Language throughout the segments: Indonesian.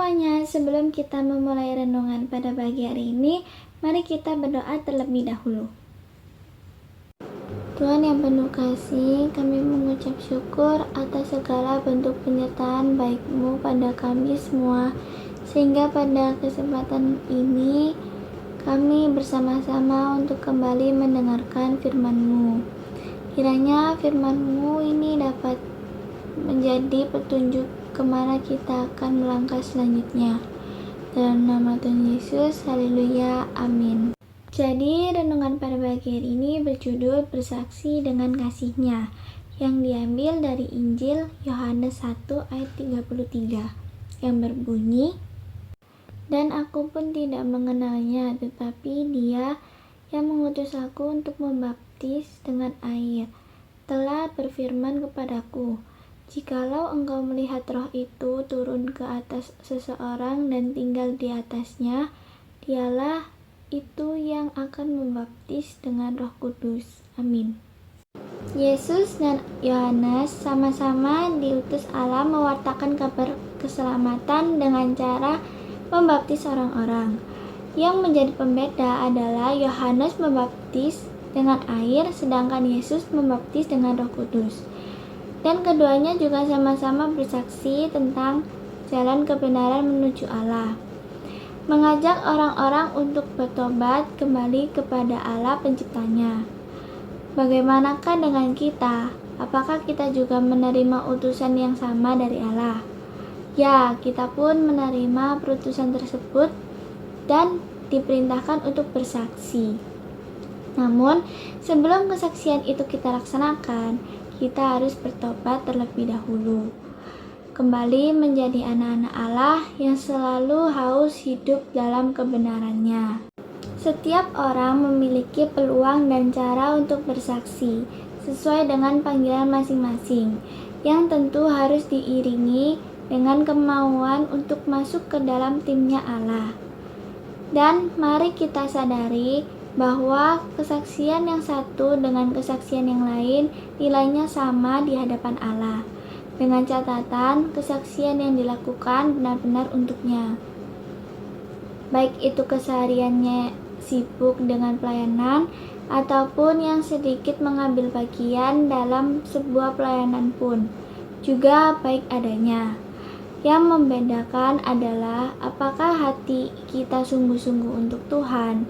semuanya, sebelum kita memulai renungan pada pagi hari ini, mari kita berdoa terlebih dahulu. Tuhan yang penuh kasih, kami mengucap syukur atas segala bentuk penyertaan baik-Mu pada kami semua, sehingga pada kesempatan ini kami bersama-sama untuk kembali mendengarkan firman-Mu. Kiranya firman-Mu ini dapat menjadi petunjuk kemana kita akan melangkah selanjutnya. Dalam nama Tuhan Yesus, haleluya, amin. Jadi renungan pada pagi hari ini berjudul Bersaksi dengan Kasih-Nya, yang diambil dari Injil Yohanes 1 ayat 33 yang berbunyi, "Dan aku pun tidak mengenalnya, tetapi Dia yang mengutus aku untuk membaptis dengan air, telah berfirman kepadaku, jikalau engkau melihat Roh itu turun ke atas seseorang dan tinggal di atasnya, dialah itu yang akan membaptis dengan Roh Kudus." Amin. Yesus dan Yohanes sama-sama diutus Allah mewartakan kabar keselamatan dengan cara membaptis orang-orang. Yang menjadi pembeda adalah Yohanes membaptis dengan air, sedangkan Yesus membaptis dengan Roh Kudus. Dan keduanya juga sama-sama bersaksi tentang jalan kebenaran menuju Allah, mengajak orang-orang untuk bertobat kembali kepada Allah penciptanya. Bagaimanakah dengan kita? Apakah kita juga menerima utusan yang sama dari Allah? Ya, kita pun menerima perutusan tersebut dan diperintahkan untuk bersaksi. Namun, sebelum kesaksian itu kita laksanakan, kita harus bertobat terlebih dahulu, kembali menjadi anak-anak Allah yang selalu haus hidup dalam kebenarannya. Setiap orang memiliki peluang dan cara untuk bersaksi sesuai dengan panggilan masing-masing, yang tentu harus diiringi dengan kemauan untuk masuk ke dalam timnya Allah. Dan mari kita sadari bahwa kesaksian yang satu dengan kesaksian yang lain nilainya sama di hadapan Allah, dengan catatan kesaksian yang dilakukan benar-benar untuknya. Baik itu kesehariannya sibuk dengan pelayanan, ataupun yang sedikit mengambil bagian dalam sebuah pelayanan pun, juga baik adanya. Yang membedakan adalah apakah hati kita sungguh-sungguh untuk Tuhan,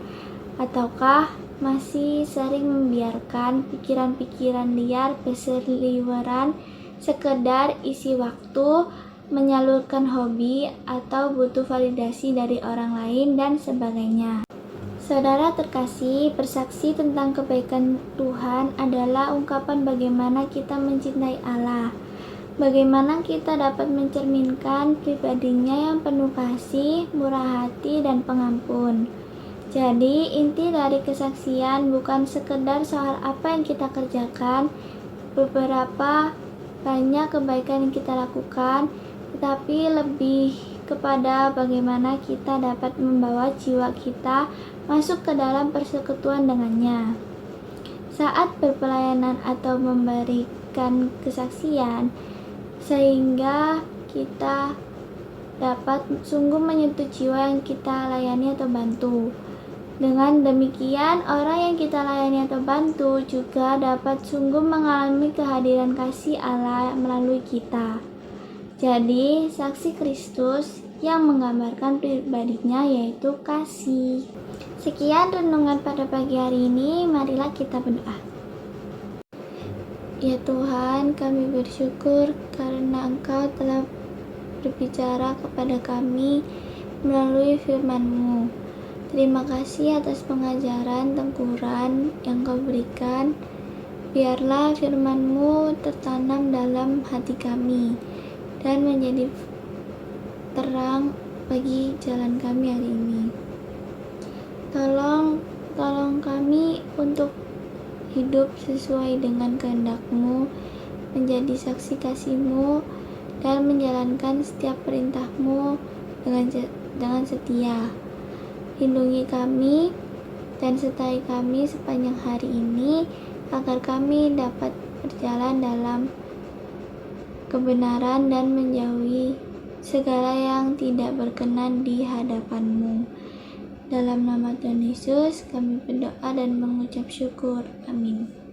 ataukah masih sering membiarkan pikiran-pikiran liar berseliweran sekedar isi waktu, menyalurkan hobi, atau butuh validasi dari orang lain dan sebagainya. Saudara terkasih, bersaksi tentang kebaikan Tuhan adalah ungkapan bagaimana kita mencintai Allah, bagaimana kita dapat mencerminkan pribadinya yang penuh kasih, murah hati, dan pengampun. Jadi, inti dari kesaksian bukan sekedar soal apa yang kita kerjakan, beberapa banyak kebaikan yang kita lakukan, tetapi lebih kepada bagaimana kita dapat membawa jiwa kita masuk ke dalam persekutuan dengannya. Saat berpelayanan atau memberikan kesaksian, sehingga kita dapat sungguh menyentuh jiwa yang kita layani atau bantu. Dengan demikian, orang yang kita layani atau bantu juga dapat sungguh mengalami kehadiran kasih Allah melalui kita. Jadi, saksi Kristus yang menggambarkan pribadinya yaitu kasih. Sekian renungan pada pagi hari ini, marilah kita berdoa. Ya Tuhan, kami bersyukur karena Engkau telah berbicara kepada kami melalui firman-Mu. Terima kasih atas pengajaran tengkuran yang Kau berikan. Biarlah firman-Mu tertanam dalam hati kami dan menjadi terang bagi jalan kami hari ini. Tolong kami untuk hidup sesuai dengan kehendak-Mu, menjadi saksi kasih-Mu, dan menjalankan setiap perintah-Mu dengan setia. Lindungi kami dan sertai kami sepanjang hari ini, agar kami dapat berjalan dalam kebenaran dan menjauhi segala yang tidak berkenan di hadapan-Mu. Dalam nama Tuhan Yesus, kami berdoa dan mengucap syukur. Amin.